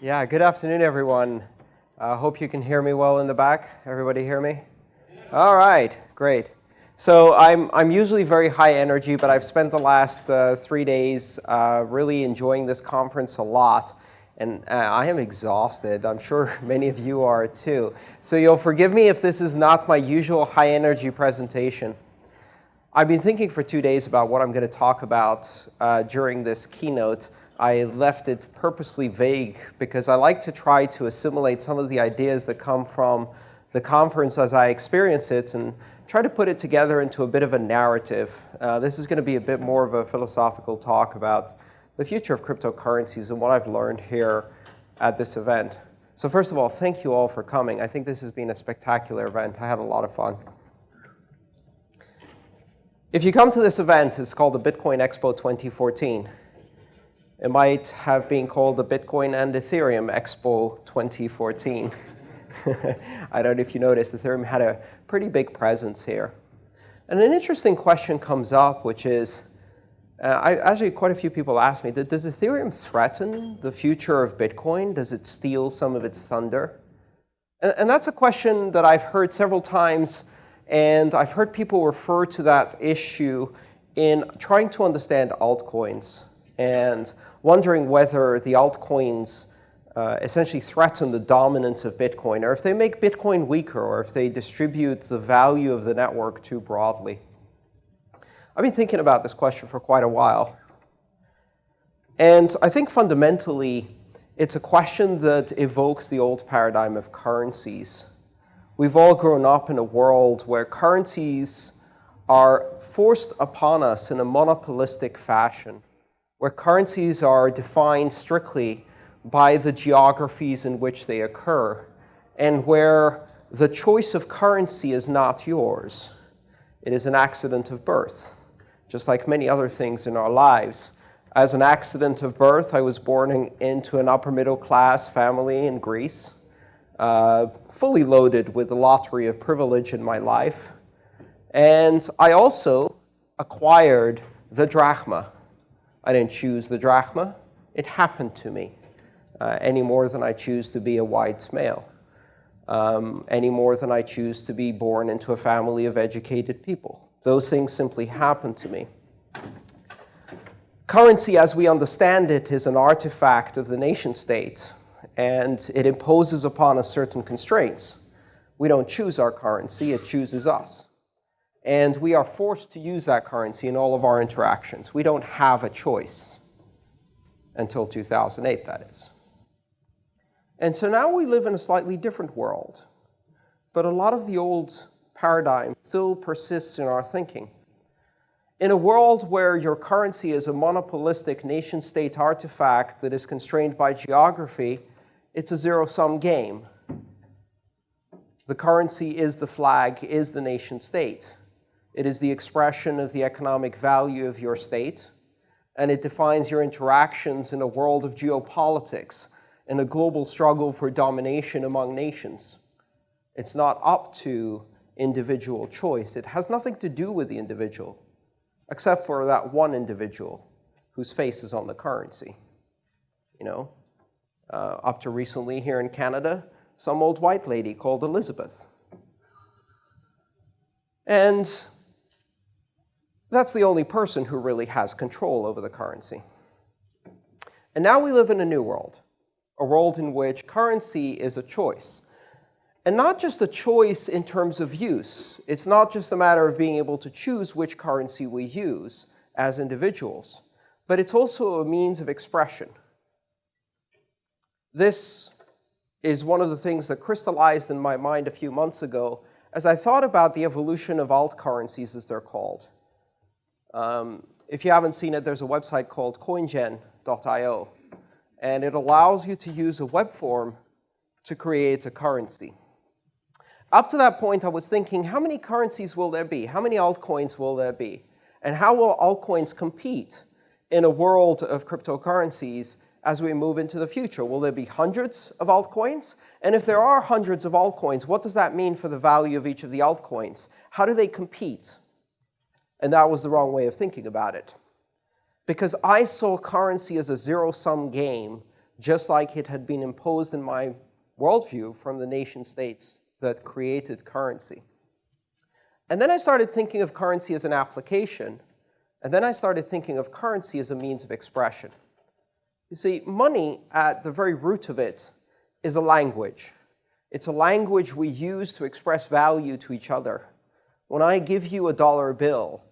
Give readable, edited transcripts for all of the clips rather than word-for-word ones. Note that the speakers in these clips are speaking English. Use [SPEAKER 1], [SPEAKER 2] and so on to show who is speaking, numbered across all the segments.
[SPEAKER 1] Yeah, good afternoon, everyone. Hope you can hear me well in the back. Everybody hear me? All right, great. So I'm usually very high energy, but I've spent the last 3 days really enjoying this conference a lot. And I am exhausted. I'm sure many of you are too. So you'll forgive me if this is not my usual high energy presentation. I've been thinking for 2 days about what I'm going to talk about during this keynote. I left it purposely vague because I like to try to assimilate some of the ideas that come from the conference as I experience it and try to put it together into a bit of a narrative. This is going to be a bit more of a philosophical talk about the future of cryptocurrencies and what I've learned here at this event. So first of all, thank you all for coming. I think this has been a spectacular event. I had a lot of fun. If you come to this event, it's called the Bitcoin Expo 2014. It might have been called the Bitcoin and Ethereum Expo 2014. I don't know if you noticed, Ethereum had a pretty big presence here. And an interesting question comes up, which is, actually quite a few people ask me, does Ethereum threaten the future of Bitcoin? Does it steal some of its thunder? And that's a question that I've heard several times, and I've heard people refer to that issue in trying to understand altcoins and wondering whether the altcoins essentially threaten the dominance of Bitcoin, or if they make Bitcoin weaker, or if they distribute the value of the network too broadly. I've been thinking about this question for quite a while. And I think fundamentally, it's a question that evokes the old paradigm of currencies. We've all grown up in a world where currencies are forced upon us in a monopolistic fashion, where currencies are defined strictly by the geographies in which they occur, and where the choice of currency is not yours. It is an accident of birth, just like many other things in our lives. As an accident of birth, I was born into an upper middle class family in Greece, fully loaded with the lottery of privilege in my life. And I also acquired the drachma. I didn't choose the drachma. It happened to me, any more than I choose to be a white male, any more than I choose to be born into a family of educated people. Those things simply happen to me. Currency, as we understand it, is an artifact of the nation state, and it imposes upon us certain constraints. We don't choose our currency, it chooses us. And we are forced to use that currency in all of our interactions. We don't have a choice until 2008, that is. And so now we live in a slightly different world. But a lot of the old paradigm still persists in our thinking. In a world where your currency is a monopolistic nation-state artifact that is constrained by geography, it's a zero-sum game. The currency is the flag, is the nation-state. It is the expression of the economic value of your state, and it defines your interactions in a world of geopolitics, in a global struggle for domination among nations. It's not up to individual choice. It has nothing to do with the individual, except for that one individual whose face is on the currency. You know, up to recently here in Canada, some old white lady called Elizabeth. And that's the only person who really has control over the currency. And now we live in a new world, a world in which currency is a choice. And not just a choice in terms of use. It's not just a matter of being able to choose which currency we use as individuals, but it's also a means of expression. This is one of the things that crystallized in my mind a few months ago as I thought about the evolution of alt currencies, as they're called. If you haven't seen it, there's a website called coingen.io, and it allows you to use a web form to create a currency. Up to that point, I was thinking, how many currencies will there be? How many altcoins will there be? And how will altcoins compete in a world of cryptocurrencies as we move into the future? Will there be hundreds of altcoins? And if there are hundreds of altcoins, what does that mean for the value of each of the altcoins? How do they compete? And that was the wrong way of thinking about it. Because I saw currency as a zero-sum game just like it had been imposed in my worldview from the nation states that created currency. And then I started thinking of currency as an application, and then I started thinking of currency as a means of expression. You see, money, at the very root of it, is a language. It's a language we use to express value to each other. When I give you a dollar bill,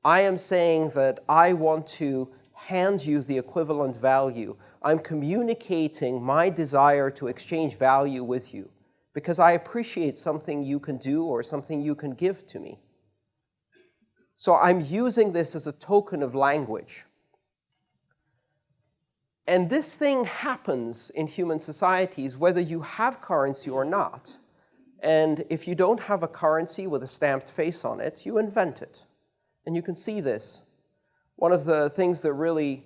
[SPEAKER 1] I am saying that I want to hand you the equivalent value. I'm communicating my desire to exchange value with you because I appreciate something you can do or something you can give to me. So I'm using this as a token of language. And this thing happens in human societies whether you have currency or not. And if you don't have a currency with a stamped face on it, you invent it. And you can see this. One of the things that really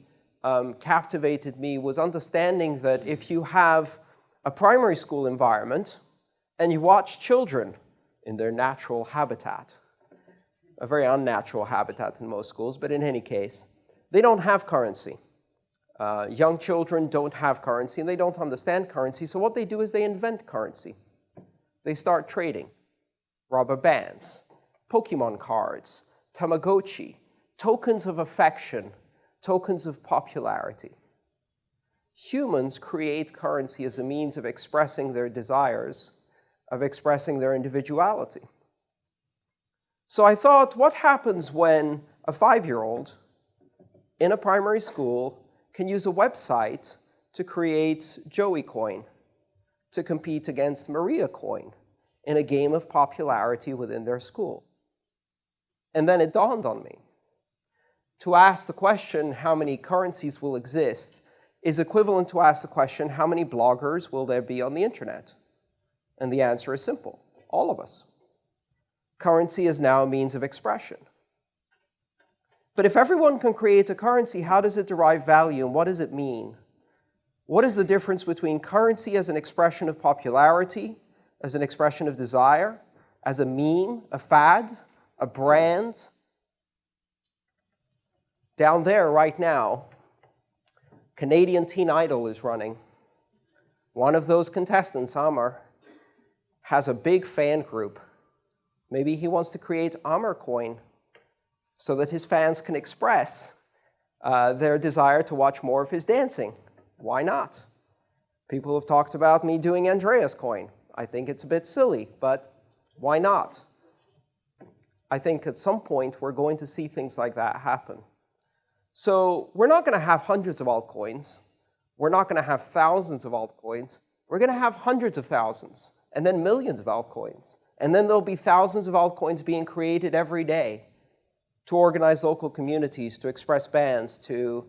[SPEAKER 1] captivated me was understanding that if you have a primary school environment and you watch children in their natural habitat, a very unnatural habitat in most schools, but in any case, they don't have currency. Young children don't have currency and they don't understand currency, so what they do is they invent currency. They start trading rubber bands, Pokemon cards, Tamagotchi, tokens of affection, tokens of popularity. Humans create currency as a means of expressing their desires, of expressing their individuality. So I thought, what happens when a 5-year-old in a primary school can use a website to create Joey Coin, to compete against Maria Coin in a game of popularity within their school? And then it dawned on me. To ask the question, how many currencies will exist, is equivalent to ask the question, how many bloggers will there be on the internet? And the answer is simple: all of us. Currency is now a means of expression. But if everyone can create a currency, how does it derive value and what does it mean? What is the difference between currency as an expression of popularity, as an expression of desire, as a meme, a fad, a brand? Down there right now, Canadian Teen Idol is running. One of those contestants, Amar, has a big fan group. Maybe he wants to create Amar Coin so that his fans can express their desire to watch more of his dancing. Why not? People have talked about me doing Andreas Coin. I think it's a bit silly, but why not? I think at some point we're going to see things like that happen. So we're not going to have hundreds of altcoins. We're not going to have thousands of altcoins. We're going to have hundreds of thousands, and then millions of altcoins. And then there'll be thousands of altcoins being created every day to organize local communities, to express bands, to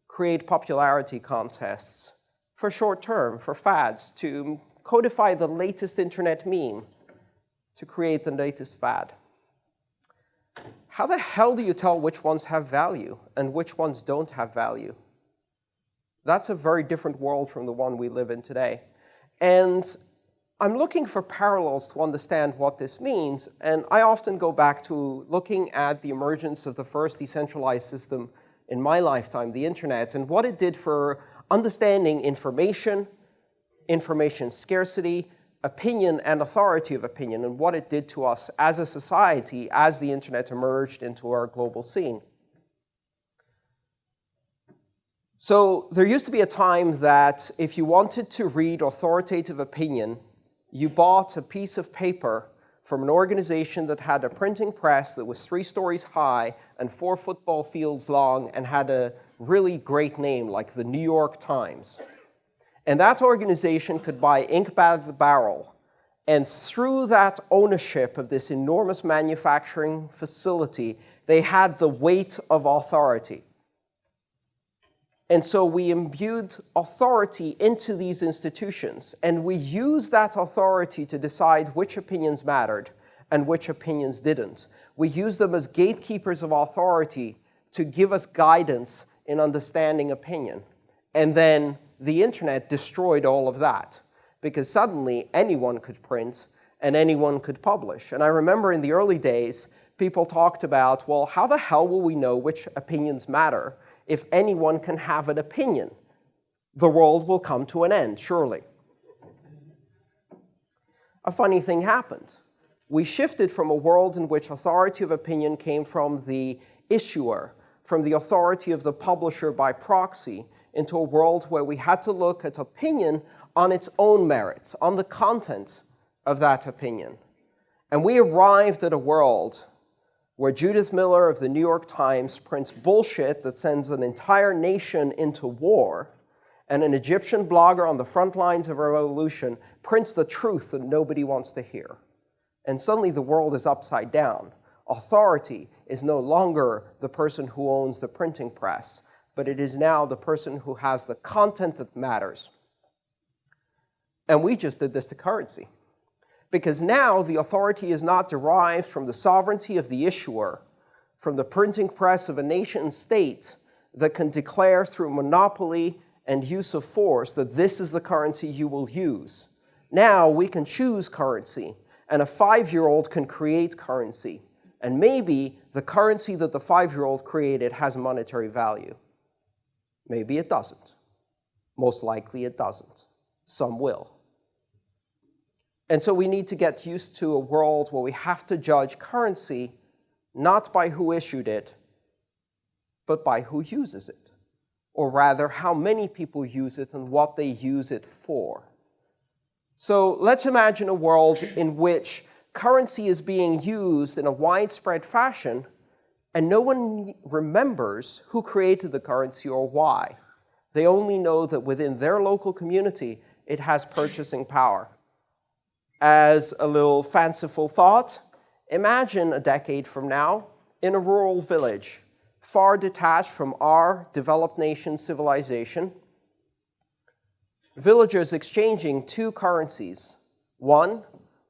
[SPEAKER 1] create popularity contests for short term, for fads, to codify the latest internet meme, to create the latest fad. How the hell do you tell which ones have value and which ones don't have value? That's a very different world from the one we live in today. And I'm looking for parallels to understand what this means, and I often go back to looking at the emergence of the first decentralized system in my lifetime, the internet, and what it did for understanding information, information scarcity, opinion, and authority of opinion, and what it did to us as a society as the internet emerged into our global scene. So there used to be a time that if you wanted to read authoritative opinion, you bought a piece of paper from an organization that had a printing press that was 3 stories high and 4 football fields long and had a really great name like the New York Times. And that organization could buy ink by the barrel. And through that ownership of this enormous manufacturing facility, they had the weight of authority. And so we imbued authority into these institutions, and we used that authority to decide which opinions mattered and which opinions didn't. We used them as gatekeepers of authority to give us guidance in understanding opinion. And then the internet destroyed all of that, because suddenly anyone could print and anyone could publish. And I remember in the early days, people talked about, well, how the hell will we know which opinions matter if anyone can have an opinion? the world will come to an end, surely. A funny thing happened. We shifted from a world in which authority of opinion came from the issuer, from the authority of the publisher by proxy, into a world where we had to look at opinion on its own merits, on the content of that opinion. And we arrived at a world where Judith Miller of the New York Times prints bullshit that sends an entire nation into war, and an Egyptian blogger on the front lines of a revolution prints the truth that nobody wants to hear. And suddenly the world is upside down. Authority is no longer the person who owns the printing press, but it is now the person who has the content that matters. And we just did this to currency. Because now the authority is not derived from the sovereignty of the issuer, from the printing press of a nation state that can declare through monopoly and use of force that this is the currency you will use. Now we can choose currency, and a 5-year-old can create currency. And maybe the currency that the 5-year-old created has monetary value. Maybe it doesn't. Most likely it doesn't. Some will. And so we need to get used to a world where we have to judge currency not by who issued it, but by who uses it. Or rather, how many people use it and what they use it for. So let's imagine a world in which currency is being used in a widespread fashion, and no one remembers who created the currency or why. They only know that within their local community, it has purchasing power. As a little fanciful thought, imagine a decade from now in a rural village, far detached from our developed nation civilization, villagers exchanging two currencies. One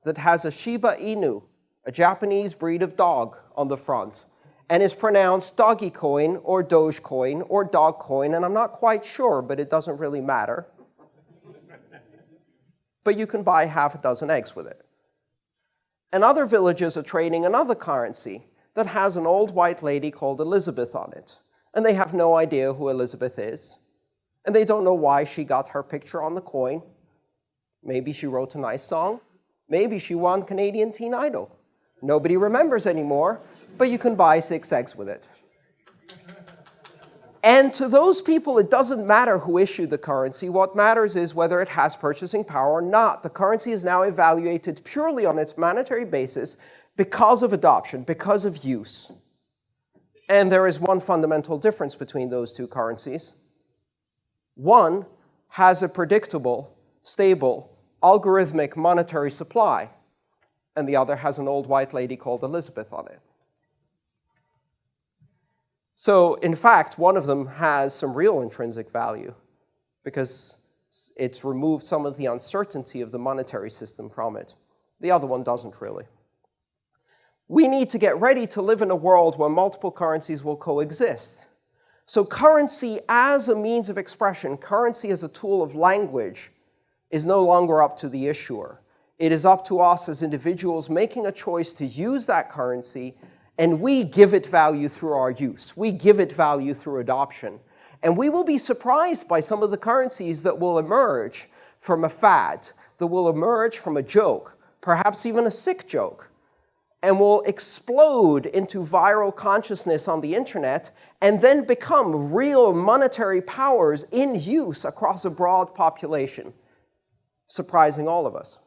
[SPEAKER 1] that has a Shiba Inu, a Japanese breed of dog, on the front, and is pronounced doggy coin or Doge coin or dog coin, and I'm not quite sure, but it doesn't really matter. But you can buy half a dozen eggs with it. And other villages are trading another currency that has an old white lady called Elizabeth on it. And they have no idea who Elizabeth is. And they don't know why she got her picture on the coin. Maybe she wrote a nice song. Maybe she won Canadian Teen Idol. Nobody remembers anymore, but you can buy 6 eggs with it. And to those people, it doesn't matter who issued the currency. What matters is whether it has purchasing power or not. The currency is now evaluated purely on its monetary basis because of adoption, because of use. And there is one fundamental difference between those two currencies. One has a predictable, stable, algorithmic monetary supply, and the other has an old white lady called Elizabeth on it. So, in fact, one of them has some real intrinsic value because it's removed some of the uncertainty of the monetary system from it. The other one doesn't really. We need to get ready to live in a world where multiple currencies will coexist. So currency as a means of expression, currency as a tool of language, is no longer up to the issuer. It is up to us as individuals making a choice to use that currency, and we give it value through our use. We give it value through adoption. And we will be surprised by some of the currencies that will emerge from a fad, that will emerge from a joke, perhaps even a sick joke, and will explode into viral consciousness on the internet and then become real monetary powers in use across a broad population, surprising all of us.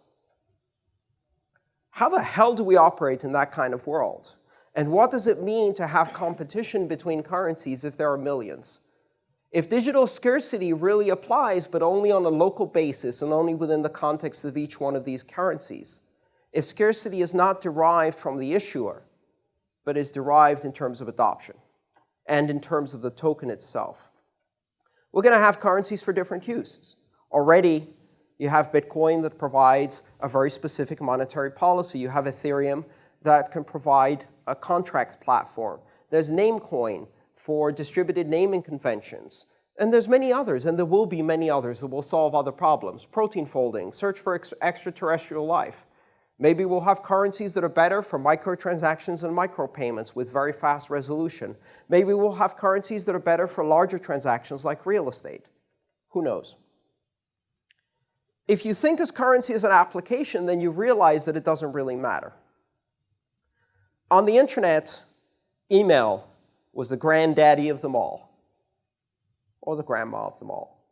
[SPEAKER 1] How the hell do we operate in that kind of world? And what does it mean to have competition between currencies if there are millions? If digital scarcity really applies, but only on a local basis and only within the context of each one of these currencies, if scarcity is not derived from the issuer, but is derived in terms of adoption and in terms of the token itself, we're going to have currencies for different uses. Already, you have Bitcoin that provides a very specific monetary policy. You have Ethereum that can provide a contract platform. There's Namecoin for distributed naming conventions. And there's many others, and there will be many others that will solve other problems. Protein folding, search for extraterrestrial life. Maybe we'll have currencies that are better for microtransactions and micropayments with very fast resolution. Maybe we'll have currencies that are better for larger transactions like real estate. Who knows? If you think of currency as an application, then you realize that it doesn't really matter. On the internet, email was the granddaddy of them all, or the grandma of them all.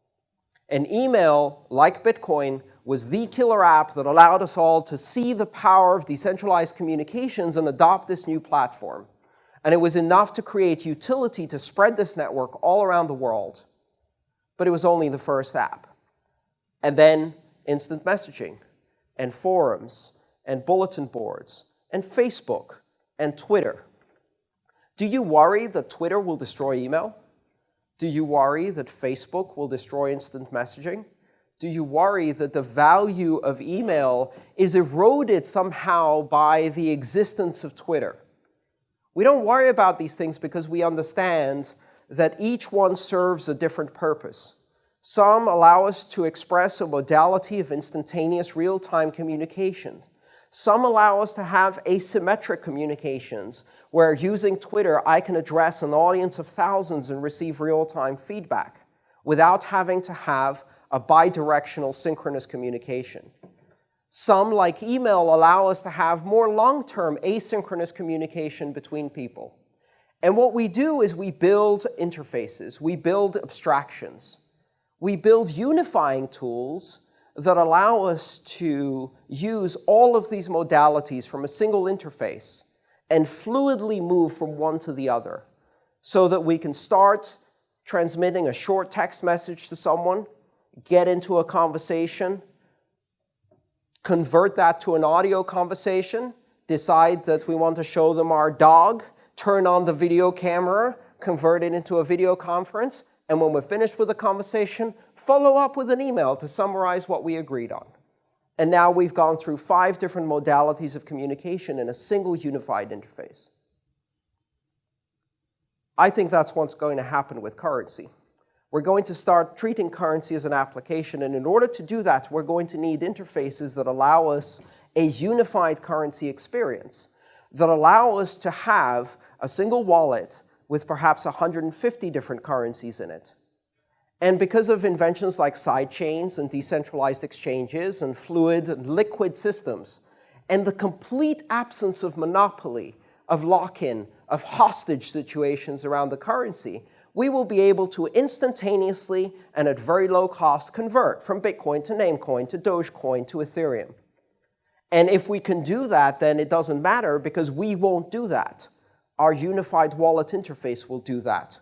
[SPEAKER 1] And email, like Bitcoin, was the killer app that allowed us all to see the power of decentralized communications and adopt this new platform. And it was enough to create utility to spread this network all around the world. But it was only the first app. And then instant messaging, and forums, and bulletin boards, and Facebook, and Twitter. Do you worry that Twitter will destroy email? Do you worry that Facebook will destroy instant messaging? Do you worry that the value of email is eroded somehow by the existence of Twitter? We don't worry about these things because we understand that each one serves a different purpose. Some allow us to express a modality of instantaneous real-time communications. Some allow us to have asymmetric communications, where using Twitter, I can address an audience of thousands and receive real-time feedback without having to have a bidirectional synchronous communication. Some, like email, allow us to have more long-term asynchronous communication between people. And what we do is we build interfaces, we build abstractions. We build unifying tools that allow us to use all of these modalities from a single interface and fluidly move from one to the other so that we can start transmitting a short text message to someone, get into a conversation, convert that to an audio conversation, decide that we want to show them our dog, turn on the video camera, convert it into a video conference, and when we're finished with the conversation, follow up with an email to summarize what we agreed on. And now we've gone through 5 different modalities of communication in a single unified interface. I think that's what's going to happen with currency. We're going to start treating currency as an application, and in order to do that, we're going to need interfaces that allow us a unified currency experience, that allow us to have a single wallet with perhaps 150 different currencies in it. And because of inventions like sidechains and decentralized exchanges and fluid and liquid systems, and the complete absence of monopoly, of lock-in, of hostage situations around the currency, we will be able to instantaneously and at very low cost convert from Bitcoin to Namecoin to Dogecoin to Ethereum. And if we can do that, then it doesn't matter because we won't do that. Our unified wallet interface will do that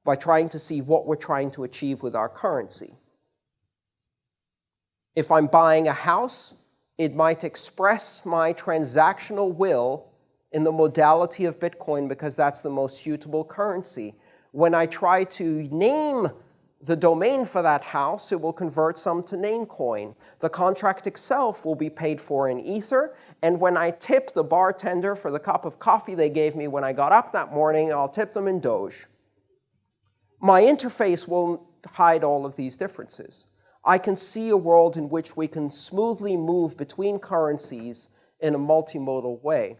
[SPEAKER 1] by trying to see what we're trying to achieve with our currency. If I'm buying a house, it might express my transactional will in the modality of Bitcoin because that's the most suitable currency. When I try to name the domain for that house, it will convert some to Namecoin. The contract itself will be paid for in Ether, and when I tip the bartender for the cup of coffee they gave me when I got up that morning, I'll tip them in Doge. My interface will hide all of these differences. I can see a world in which we can smoothly move between currencies in a multimodal way.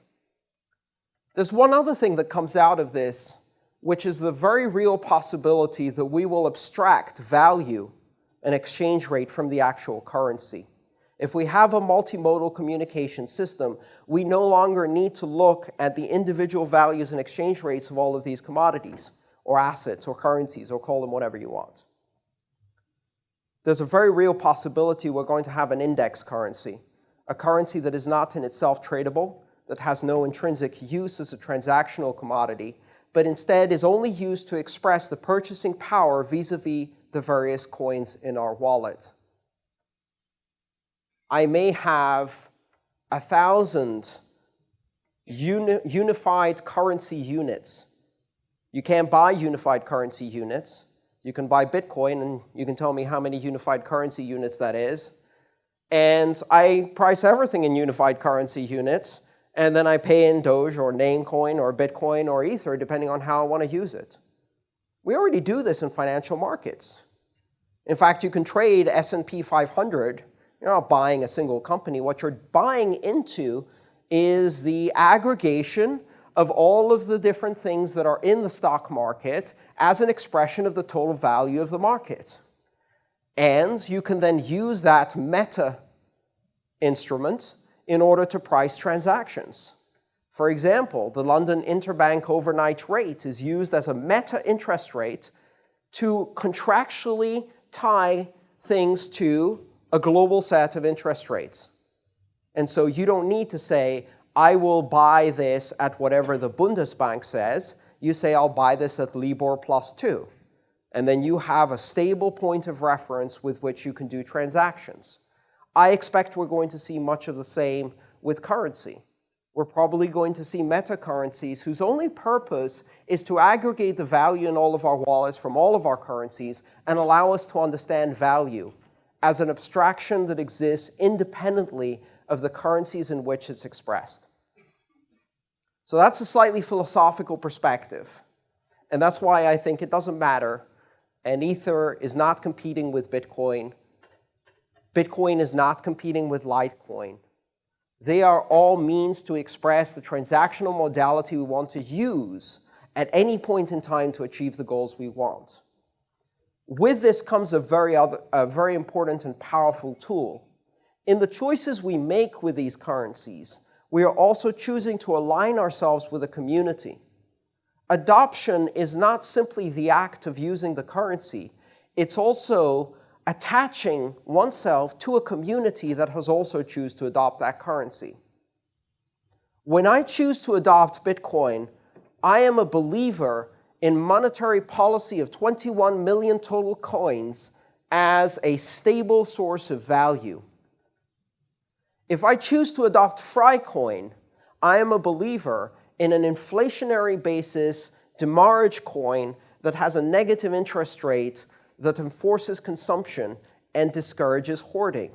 [SPEAKER 1] There's one other thing that comes out of this, which is the very real possibility that we will abstract value and exchange rate from the actual currency. If we have a multimodal communication system, we no longer need to look at the individual values and exchange rates of all of these commodities, or assets, or currencies, or call them whatever you want. There's a very real possibility we're going to have an index currency, a currency that is not in itself tradable, that has no intrinsic use as a transactional commodity, but instead is only used to express the purchasing power vis-a-vis the various coins in our wallet. I may have 1,000 unified currency units. You can't buy unified currency units. You can buy Bitcoin, and you can tell me how many unified currency units that is. And I price everything in unified currency units, and then I pay in Doge or Namecoin or Bitcoin or Ether, depending on how I want to use it. We already do this in financial markets. In fact, you can trade S&P 500. You're not buying a single company. What you're buying into is the aggregation of all of the different things that are in the stock market as an expression of the total value of the market. And you can then use that meta instrument in order to price transactions. For example, the London Interbank Overnight Rate is used as a meta interest rate to contractually tie things to a global set of interest rates. And so you don't need to say, I will buy this at whatever the Bundesbank says. You say, I'll buy this at LIBOR plus 2. And then you have a stable point of reference with which you can do transactions. I expect we're going to see much of the same with currency. We're probably going to see meta-currencies whose only purpose is to aggregate the value in all of our wallets from all of our currencies and allow us to understand value as an abstraction that exists independently of the currencies in which it's expressed. So that's a slightly philosophical perspective. And that's why I think it doesn't matter. And Ether is not competing with Bitcoin. Bitcoin is not competing with Litecoin. They are all means to express the transactional modality we want to use at any point in time to achieve the goals we want. With this comes a very important and powerful tool. In the choices we make with these currencies, we are also choosing to align ourselves with a community. Adoption is not simply the act of using the currency, it's also attaching oneself to a community that has also chosen to adopt that currency. When I choose to adopt Bitcoin, I am a believer in monetary policy of 21 million total coins as a stable source of value. If I choose to adopt Freicoin, I am a believer in an inflationary basis demurrage coin that has a negative interest rate that enforces consumption and discourages hoarding.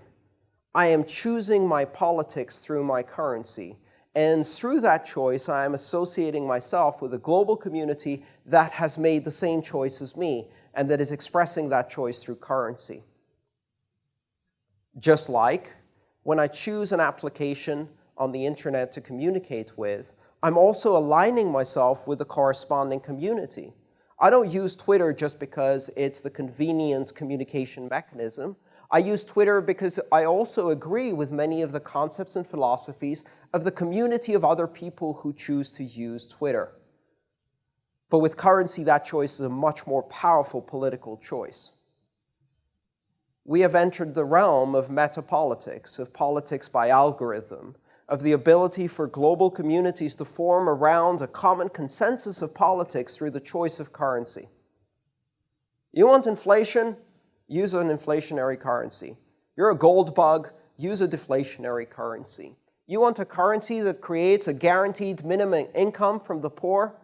[SPEAKER 1] I am choosing my politics through my currency. And through that choice, I am associating myself with a global community that has made the same choice as me and that is expressing that choice through currency. Just like when I choose an application on the internet to communicate with, I'm also aligning myself with the corresponding community. I don't use Twitter just because it's the convenient communication mechanism. I use Twitter because I also agree with many of the concepts and philosophies of the community of other people who choose to use Twitter. But with currency, that choice is a much more powerful political choice. We have entered the realm of metapolitics, of politics by algorithm, of the ability for global communities to form around a common consensus of politics through the choice of currency. You want inflation? Use an inflationary currency. You're a gold bug? Use a deflationary currency. You want a currency that creates a guaranteed minimum income from the poor?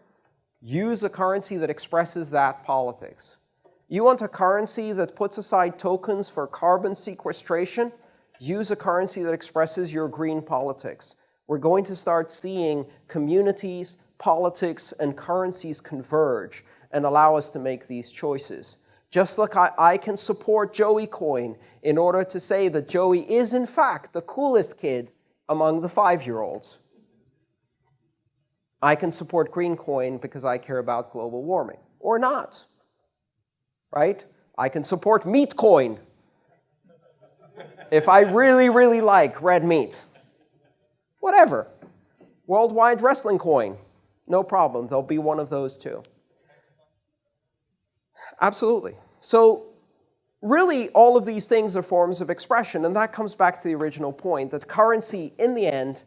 [SPEAKER 1] Use a currency that expresses that politics. You want a currency that puts aside tokens for carbon sequestration? Use a currency that expresses your green politics. We're going to start seeing communities, politics, and currencies converge and allow us to make these choices. Just like I can support Joey Coin in order to say that Joey is, in fact, the coolest kid among the 5-year-olds. I can support Green Coin because I care about global warming, or not, right? I can support Meat Coin if I really, really like red meat. Whatever. Worldwide Wrestling Coin. No problem. There'll be one of those too. Absolutely. So really, all of these things are forms of expression, and that comes back to the original point that currency, in the end,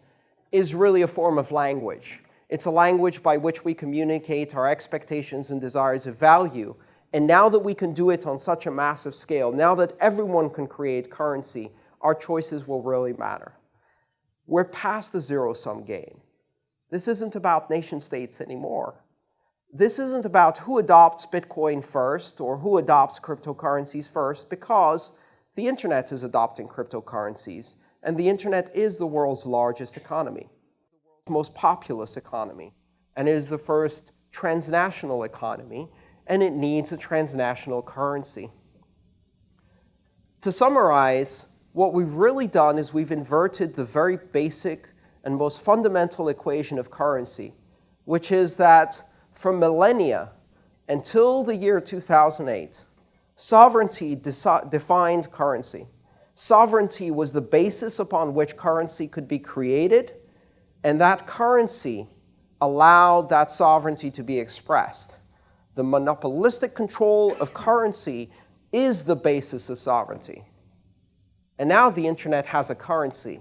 [SPEAKER 1] is really a form of language. It's a language by which we communicate our expectations and desires of value. And now that we can do it on such a massive scale, now that everyone can create currency, our choices will really matter. We're past the zero-sum game. This isn't about nation-states anymore. This isn't about who adopts Bitcoin first or who adopts cryptocurrencies first, because the internet is adopting cryptocurrencies, and the internet is the world's largest economy, the world's most populous economy, and it is the first transnational economy, and it needs a transnational currency. To summarize, what we've really done is we've inverted the very basic and most fundamental equation of currency, which is that for millennia, until the year 2008, Sovereignty defined currency. Sovereignty was the basis upon which currency could be created, and that currency allowed that sovereignty to be expressed. The monopolistic control of currency is the basis of sovereignty. And now the internet has a currency,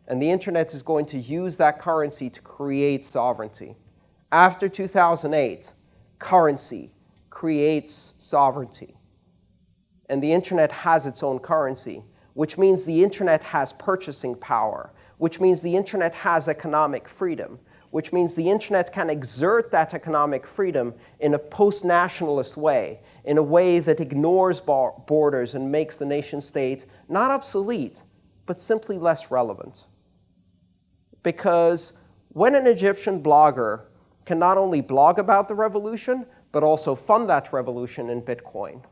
[SPEAKER 1] and the internet is going to use that currency to create sovereignty. After 2008, currency creates sovereignty. And the internet has its own currency, which means the internet has purchasing power, which means the internet has economic freedom, which means the internet can exert that economic freedom in a post-nationalist way, in a way that ignores borders and makes the nation state not obsolete, but simply less relevant. Because when an Egyptian blogger can not only blog about the revolution, but also fund that revolution in Bitcoin,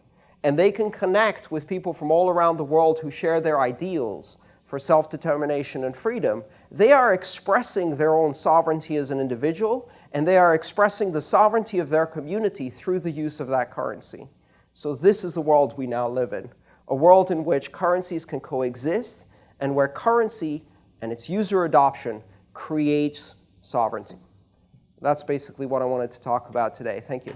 [SPEAKER 1] and they can connect with people from all around the world who share their ideals for self-determination and freedom, they are expressing their own sovereignty as an individual, and they are expressing the sovereignty of their community through the use of that currency. So this is the world we now live in, a world in which currencies can coexist, and where currency and its user adoption creates sovereignty. That's basically what I wanted to talk about today. Thank you.